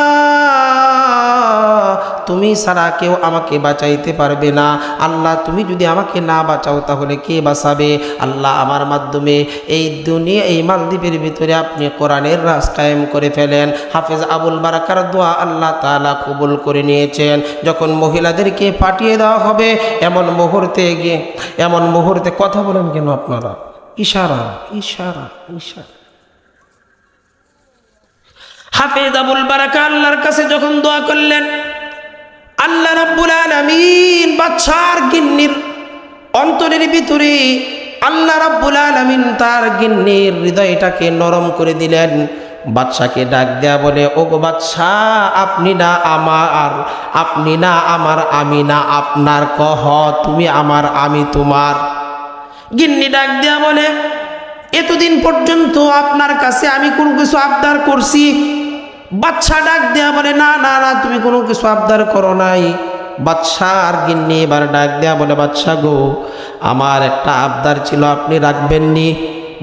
তুমি ছাড়া কেউ আমাকে বাঁচাইতে পারবে না। আল্লাহ, তুমি যদি আমাকে না বাঁচাও তাহলে কে বাঁচাবে? আল্লাহ, আমার মাধ্যমে এই দুনিয়া, এই মালদ্বীপের ভিতরে আপনি কোরআনের রাজ কায়েম করে ফেলেন। হাফেজ আবুল বারাকার দোয়া আল্লাহ তাআলা কবুল করে নিয়েছেন। যখন মহিলাদেরকে পাঠিয়ে দেওয়া হবে, এমন মুহূর্তে কথা বলেন কেন আপনারা? ইশারা ইশারা ইশারা। হাফেজ আবুল বারাকা আল্লাহর কাছে যখন দোয়া করলেন, আল্লাহ রাব্বুল আলামিন বাদশার গিন্নির অন্তরের ভিতরে আল্লাহ রাব্বুল আলামিন তার গিন্নির হৃদয়টাকে নরম করে দিলেন। বাদশাকে ডাক দেয়া বলে, ওগো বাদশাহ, আপনি না আমার, আপনি না আমার, আমি না আপনার, কহ তুমি আমার আমি তোমার। গিন্নি ডাক দেয়া বলে, এতদিন পর্যন্ত আপনার কাছে আমি কোনো কিছু আবদার করছি? বাদশা ডাক দেয়া বলে, না না না, তুমি কোনো কিছু আবদার করো নাই। বাদশা আর গিন্নি এবার ডাক দেয়া বলে, বাদশা গো, আমার একটা আবদার ছিল, আপনি রাখবেননি?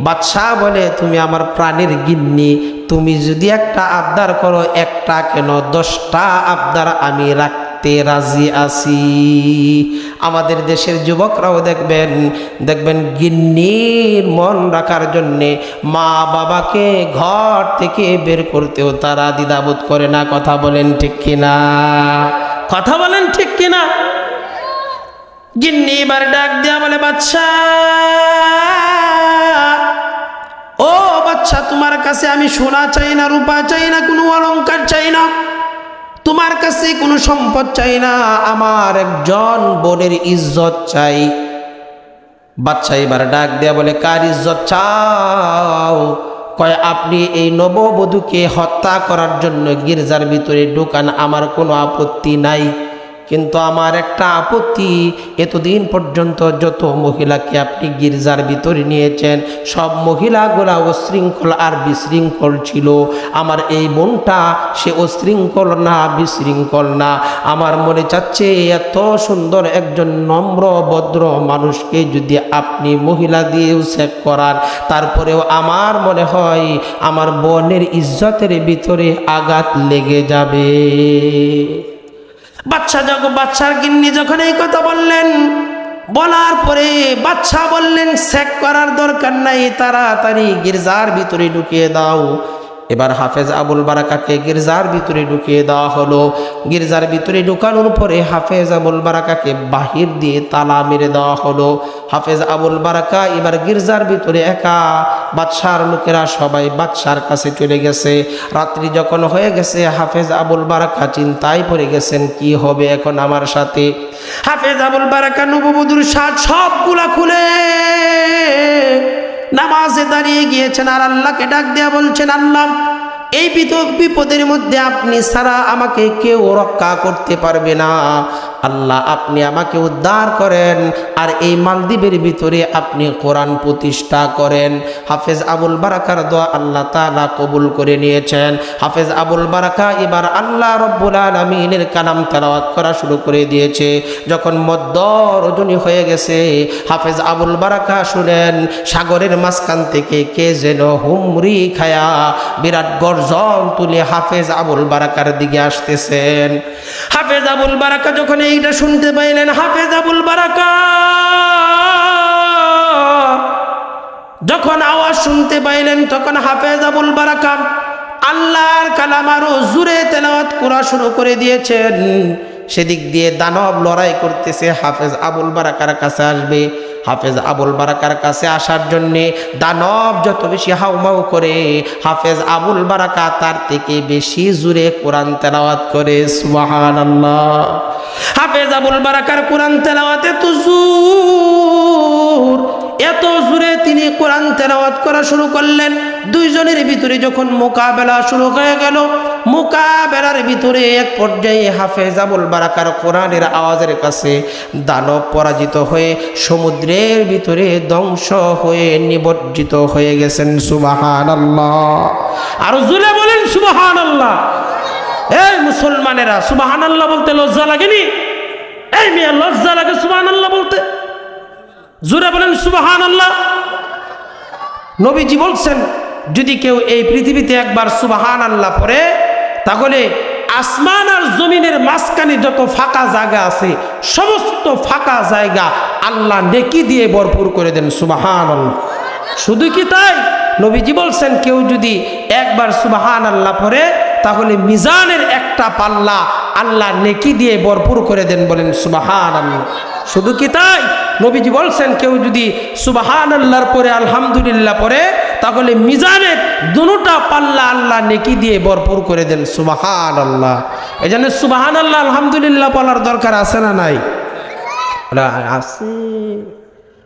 বাদশা বলে, তুমি আমার প্রাণের গিন্নি, তুমি যদি একটা আবদার করো, একটা কেন 10টা আবদার আমি রাখতে রাজি আছি। আমাদের দেশের যুবকরাও দেখবেন গিন্নির মন রাখার জন্যে মা বাবাকে ঘর থেকে বের করতেও তারা দ্বিধাবোধ করে না। কথা বলেন ঠিক কিনা? কথা বলেন ঠিক কিনা? গিন্নি এবার ডাক দেয়া বলে, বাদশা, ও বাদশা, তোমার কাছে আমি সোনা চাই না, রূপা চাই না, কোনো অলংকার চাই না, তোমার কাছে কোনো সম্পদ চাই না, আমার একজন বোনের ইজ্জত চাই। বাদশা এবার ডাক দেয়া বলে, কার ইজ্জত চাও? কয়, আপনি এই নববধূকে হত্যা করার জন্য গির্জার ভিতরে ঢুকান, আমার কোনো আপত্তি নাই, কিন্তু আমার একটা আপত্তি, এতদিন পর্যন্ত যত মহিলাকে আপনি গির্জার ভিতরে নিয়েছেন সব মহিলাগুলা অশৃঙ্খল আর বিশৃঙ্খল ছিল। আমার এই বোনটা সে অশৃঙ্খল না, বিশৃঙ্খল না। আমার মনে চাচ্ছে এত সুন্দর একজন নম্র ভদ্র মানুষকে যদি আপনি মহিলা দিয়েও সেভ করান, তারপরেও আমার মনে হয় আমার বোনের ইজ্জতের ভিতরে আঘাত লেগে যাবে। বাচ্চার গিন্নি যখন এই কথা বললেন, বলার পরে বাচ্চা বললেন সেক করার দরকার নাই, তাড়াতাড়ি গির্জার ভিতরে ঢুকিয়ে দাও। এবার হাফেজ আবুল বারাকাকে গির্জার ভিতরে ঢুকিয়ে দেওয়া হলো। গির্জার ভিতরে ঢুকানোর পরে হাফেজ আবুল বারাকাকে বাহির দিয়ে তালা মেরে দেওয়া হলো। হাফেজ আবুল বারাকা এবার গির্জার ভিতরে একা, বাদশার লোকেরা সবাই বাদশার কাছে চলে গেছে। রাত্রি যখন হয়ে গেছে হাফেজ আবুল বারাকা চিন্তায় পড়ে গেছেন, কি হবে এখন আমার সাথে। হাফেজ আবুল বারাকা নববধূর সাজ সবগুলা খুলে নামাজে দাঁড়িয়ে গিয়েছেন আর আল্লাহকে ডাক দিয়া বলছেন, আল্লাহ এই বিপদের মধ্যে আপনি ছাড়া আমাকে কেউ রক্ষা করতে পারবে না। আল্লাহ আপনি আমাকে উদ্ধার করেন আর এই মালদ্বীপের ভিতরে আপনি কোরআন প্রতিষ্ঠা করেন। হাফেজ আবুল বারাকার দোয়া আল্লাহ তাআলা কবুল করে নিয়েছেন। হাফেজ আবুল বারাকা এবার আল্লাহ রব্বুল আলামিনের কালাম তেলাওয়াত করা শুরু করে দিয়েছে। যখন মধ্য রজনী হয়ে গেছে, হাফেজ আবুল বারাকা শুনেন সাগরের মাঝখান থেকে কে যেন হুমরি খায়া বিরাট গর্জন তুলে হাফেজ আবুল বারাকার দিকে আসতেছেন। হাফেজ আবুল বারাকা যখন এইটা শুনতে পাইলেন, হাফেজ আবুল বারাকা যখন আওয়াজ শুনতে পাইলেন, তখন হাফেজ আবুল বারাকা আল্লাহর কালাম আরো জোরে তেলাওয়াত করা শুরু করে দিয়েছেন। সেদিক দিয়ে দানব লড়াই করতেছে, হাফেজ আবুল বারাকার কাছে আসবে। হাফেজ আবুল বারাকার কাছে আসার জন্যে দানব যত বেশি হাউমাউ করে, হাফেজ আবুল বারাকা তার থেকে বেশি জোরে কোরআন তেলাওয়াত করে। সুবহানাল্লাহ। হাফেজ আবুল বারাকার কোরআন তেলাওয়াত এত জোরে তিনি কোরআন তেলাওয়াত করা শুরু করলেন। দুইজনের ভিতরে যখন মোকাবেলা শুরু হয়ে গেল, মোকাবেলার ভিতরে এক পর্যায়ে হাফেজ আবুল বারাকার কোরআনের আওয়াজের কাছে দানব পরাজিত হয়ে সমুদ্রের ভিতরে ধ্বংস হয়ে নিমজ্জিত হয়ে গেছেন। সুবহানাল্লাহ। আরো জোরে বলেন সুবহানাল্লাহ। এই মুসলমানেরা, সুবহানাল্লাহ বলতে লজ্জা লাগেনি? এই মিয়া লজ্জা লাগে সুবহানাল্লাহ বলতে? জোরে বলেন সুবহানাল্লাহ। নবীজি বলছেন, যদি কেউ এই পৃথিবীতে একবার সুবহানাল্লাহ পড়ে, তাহলে আসমান আর জমিনের মাঝখানে যত ফাঁকা জায়গা আছে সমস্ত ফাঁকা জায়গা আল্লাহ নেকি দিয়ে ভরপুর করে দেন। সুবহানাল্লাহ। শুধু কি তাই, নবীজি বলছেন কেউ যদি একবার সুবহানাল্লাহ পড়ে, তাহলে মিজানের একটা পাল্লা আল্লাহ নেকি দিয়ে ভরপুর করে দেন। বলেন সুবহানাল্লাহ। শুধু কি তাই, নবীজি বলছেন কেউ যদি সুবহানাল্লাহর পরে আলহামদুলিল্লাহ পড়ে, তাহলে মিজানের দুটোটা পাল্লা আল্লাহ নেকি দিয়ে ভরপুর করে দেন। সুবহানাল্লাহ। এই জন্য সুবহানাল্লাহ আলহামদুলিল্লাহ বলার দরকার আছে না নাই? আছে।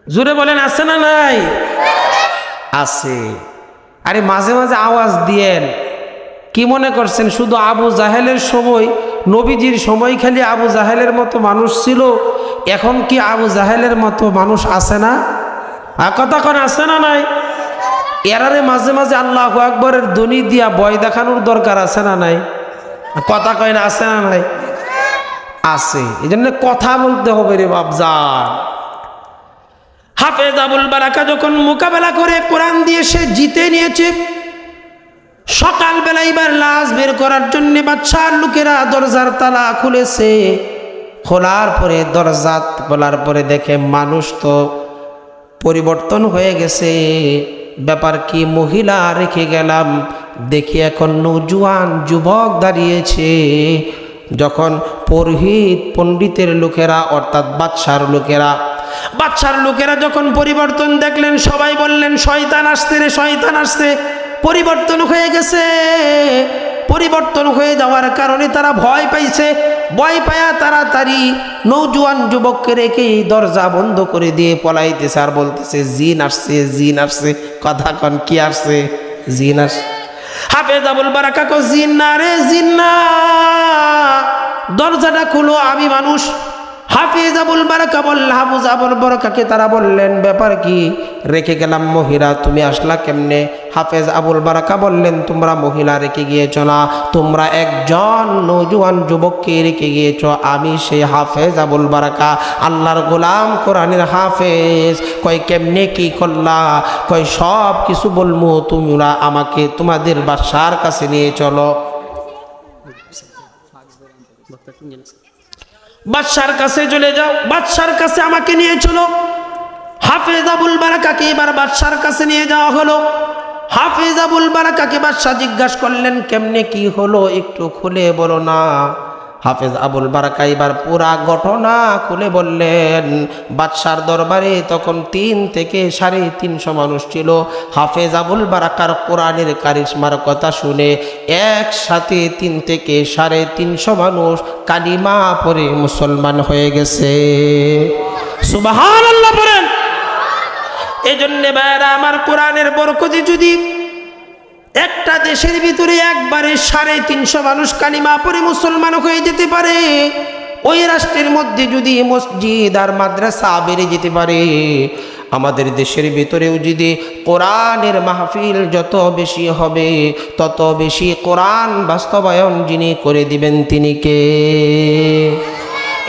জোরে বলেন আছে না নাই? আছে। আরে মাঝে মাঝে আওয়াজ দিয়েন। কি মনে করছেন শুধু আবু জাহেলের সময়, নবীজির সময় খালি আবু জাহেলের মতো মানুষ ছিল? এখন কি আবু জাহেলের মতো মানুষ আছে না? আর কথা কোন আছে না নাই? এরারে মাঝে মাঝে আল্লাহু আকবরের ধ্বনি দিয়া ভয় দেখানোর দরকার আছে না নাই? কথা কয় না আছে না নাই? আছে। এই জন্য কথা বলতে হবে রে বাপজান। হাফেজ আবুল বারাকা যখন মোকাবেলা করে কোরআন দিয়ে সে জিতে নিয়েছে, সকালবেলা এবার লাশ বের করার জন্য বাদশার লোকেরা দরজার তালা খুলেছে। খোলার পরে দরজা খোলার পরে দেখে মানুষ তো পরিবর্তন হয়ে গেছে। ব্যাপার কি, মহিলা রেখে গেলাম, দেখি এখন নৌজওয়ান যুবক দাঁড়িয়েছে। যখন পুরোহিত পণ্ডিতের লোকেরা অর্থাৎ বাদশার লোকেরা যখন পরিবর্তন দেখলেন, সবাই বললেন শয়তান আসছে রে, শয়তান আসছে। পরিবর্তন হয়ে গেছে। পরিবর্তন হয়ে যাওয়ার কারণে তারা ভয় পাইছে। ভয় পায়া তাড়াতাড়ি নৌজওয়ান যুবককে রেখে দরজা বন্ধ করে দিয়ে পলাইতেছে আর বলতেছে জিন আসছে, জিন আসছে। কথা কন কি আসছে? জিন আসছে। হাফেজ আবুল বারাকা কো জিন না রে, জিন না। দরজাটা খুলো, আমি মানুষ। হাফিজ আবুল বারাকা বললেন, হাফিজ আবুল বারাকাকে তারা বললেন, ব্যাপার কি, রেখে গেলাম মহিলা, তুমি আসলা কেমনে? হাফেজ আবুল বারাকা বললেন, তোমরা মহিলা রেখে গিয়েছ না, তোমরা একজন নওজোয়ান যুবককে রেখে গিয়েছ। আমি সেই হাফেজ আবুল বারাকা, আল্লাহর গোলাম, কোরআনের হাফেজ। কয় কেমনে কি করলা? কয় সব কিছু বলমু, তোমরা আমাকে তোমাদের বাদশার কাছে নিয়ে চলো। বাদশার কাছে চলে যাও, বাদশার কাছে আমাকে নিয়ে চলো। হাফেজ আবুল বারাকাকে এবার বাদশার কাছে নিয়ে যাওয়া হলো। হাফেজ আবুল বারাকাকে বাদশা জিজ্ঞাসা করলেন, কেমনে কি হলো একটু খুলে বলো না। হাফেজ আবুল বারাকা এবার পুরা ঘটনা খুলে বললেন। বাদশার দরবারে তখন 3 থেকে 350 মানুষ ছিল। হাফেজ আবুল বারাকার কোরআনের কারিশমার কথা শুনে একসাথে 3 থেকে 350 মানুষ কালিমা পড়ে মুসলমান হয়ে গেছে। সুবহানাল্লাহ বলেন। এজন্য ভাইরা আমার, কোরআনের বরকতে যদি একটা দেশের ভিতরে একবারে 350 মানুষ কালিমা পড়ে মুসলমান হয়ে যেতে পারে, ওই রাষ্ট্রের মধ্যে যদি মসজিদ আর মাদ্রাসা বেড়ে যেতে পারে, আমাদের দেশের ভিতরেও যদি কোরআনের মাহফিল যত বেশি হবে, তত বেশি কোরআন বাস্তবায়ন যিনি করে দিবেন তিনি কে?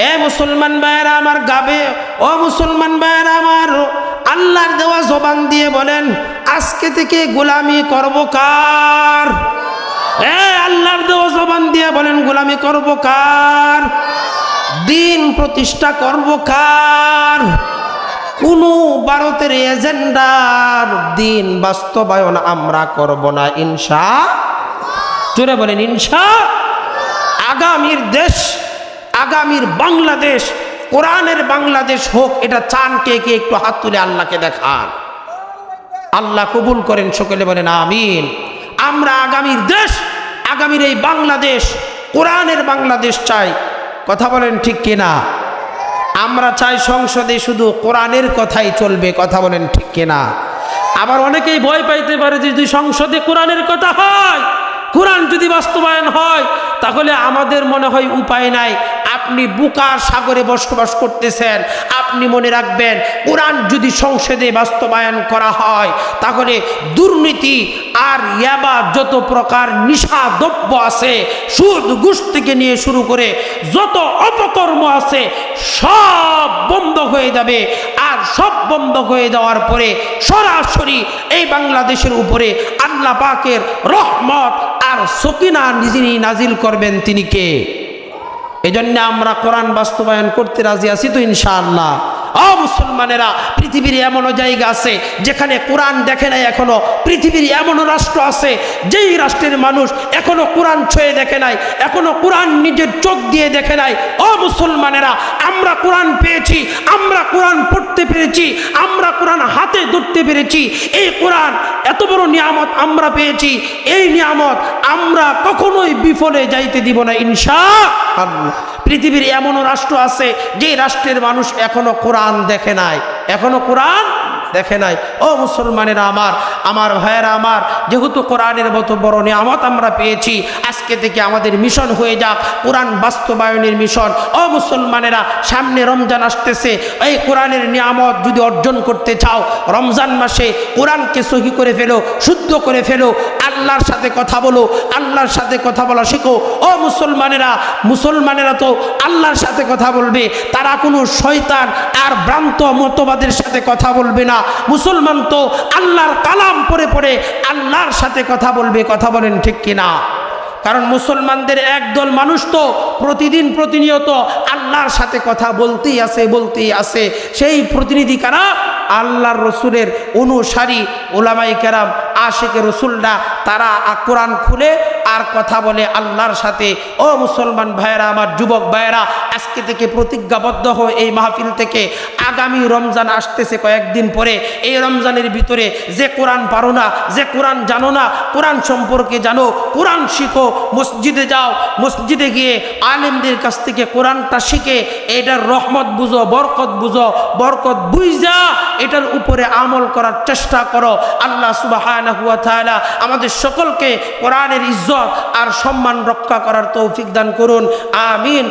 এ মুসলমান ভাইরা আমার, গাবে ও মুসলমান ভাইরা আমার, আল্লাহর দেওয়া জবান দিয়ে বলেন, আজকে থেকে গোলামি করব কার? আল্লাহর দেওয়া জবান দিয়ে বলেন, গোলামি করব কার? দিন প্রতিষ্ঠা করব কার? কোন ভারতের এজেন্ডার দিন বাস্তবায়ন আমরা করব না, জোরে বলেন ইনশা। আগামীর দেশ, আগামীর বাংলাদেশ কোরআনের বাংলাদেশ হোক, এটা চান কে কে? একটু হাত তুলে আল্লাহকে দেখান। আল্লাহ কবুল করেন, সকলে বলেন আমিন। আমরা আগামীর দেশ, আগামীর এই বাংলাদেশ কোরআনের বাংলাদেশ চাই, কথা বলেন ঠিক কিনা? আমরা চাই সংসদে শুধু কোরআনের কথাই চলবে, কথা বলেন ঠিক কিনা? আবার অনেকেই ভয় পাইতে পারে যে যদি সংসদে কোরআনের কথা হয়, কোরআন যদি বাস্তবায়ন হয়, তাহলে আমাদের মনে হয় উপায় নাই। আপনি বুকার সাগরে বসবাস করতেছেন, আপনি মনে রাখবেন, কোরআন যদি সংসদে বাস্তবায়ন করা হয়, তাহলে দুর্নীতি আর ইয়াবা, যত প্রকার নিশা দ্রব্য আছে, সুদ ঘুষ থেকে নিয়ে শুরু করে যত অপকর্ম আছে, সব বন্ধ হয়ে যাবে। আর সব বন্ধ হয়ে যাওয়ার পরে সরাসরি এই বাংলাদেশের উপরে আল্লাহ পাকের রহমত আর সকিনা যিনি নাজিল করবেন তিনি কে? এজন্য আমরা কোরআন বাস্তবায়ন করতে রাজি আছি তো ইনশাআল্লাহ। মুসলমানেরা, পৃথিবীর এমনও জায়গা আছে যেখানে কোরআন দেখে নাই এখনো। পৃথিবীর এমনও রাষ্ট্র আছে যেই রাষ্ট্রের মানুষ এখনো কোরআন ছুঁয়ে দেখে নাই, এখনো কোরআন নিজের চোখ দিয়ে দেখে নাই। মুসলমানেরা, আমরা কোরআন পেয়েছি, আমরা কোরআন পড়তে পেরেছি, আমরা কোরআন হাতে ধরতে পেরেছি। এই কোরআন এত বড় নিয়ামত আমরা পেয়েছি, এই নিয়ামত আমরা কখনোই বিফলে যাইতে দিব না ইনশাআল্লাহ। পৃথিবীর এমনও রাষ্ট্র আছে যে রাষ্ট্রের মানুষ এখনো কোরআন দেখে নাই, এখনো কোরআন দেখে নাই। মুসলমানেরা আমার, আমার ভাইয়েরা আমার, যেহেতু কোরআনের মতো বড় নিয়ামত আমরা পেয়েছি, আজকে থেকে আমাদের মিশন হয়ে যাক কোরআন বাস্তবায়নের মিশন। মুসলমানেরা, সামনে রমজান আসতেছে, এই কোরআনের নিয়ামত যদি অর্জন করতে চাও, রমজান মাসে কোরআনকে সহি করে ফেলো, শুদ্ধ করে ফেলো, আল্লাহর সাথে কথা বলো, আল্লাহর সাথে কথা বলা শেখো। মুসলমানেরা, মুসলমানেরা তো আল্লাহর সাথে কথা বলবে, তারা কোনো শয়তান আর ভ্রান্ত মতবাদের সাথে কথা বলবে না। মুসলমান তো আল্লাহর কালাম পড়ে পড়ে আল্লাহর সাথে কথা বলবে, কথা বলেন ঠিক কিনা? কারণ মুসলমানদের একদল মানুষ তো প্রতিদিন প্রতিনিয়ত আল্লাহর সাথে কথা বলতেই আছে। সেই প্রতিনিধি কারা? আল্লাহর রসুলের অনুসারী ওলামায়ে কেরাম, আশিকে রসুলরা, তারা কোরআন খুলে আর কথা বলে আল্লাহর সাথে। মুসলমান ভাইয়েরা আমার, যুবক ভাইয়েরা, আজকে থেকে প্রতিজ্ঞাবদ্ধ হয়ে এই মাহফিল থেকে, আগামী রমজান আসতেছে কয়েকদিন পরে, এই রমজানের ভিতরে যে কোরআন পারো না, যে কোরআন জানো না, কোরআন সম্পর্কে জানো, কোরআন শিখো, মসজিদে যাও, মসজিদে গিয়ে আলেমদের কাছ থেকে কোরআনটা শিখে এটার রহমত বুঝো, বরকত বুঝো, বরকত বুঝা এটার উপরে আমল করার চেষ্টা করো। আল্লাহ সুবহানাহু ওয়া তাআলা আমাদের সকলকে কোরআনের ইজ্জত আর সম্মান রক্ষা করার তৌফিক দান করুন। আমিন।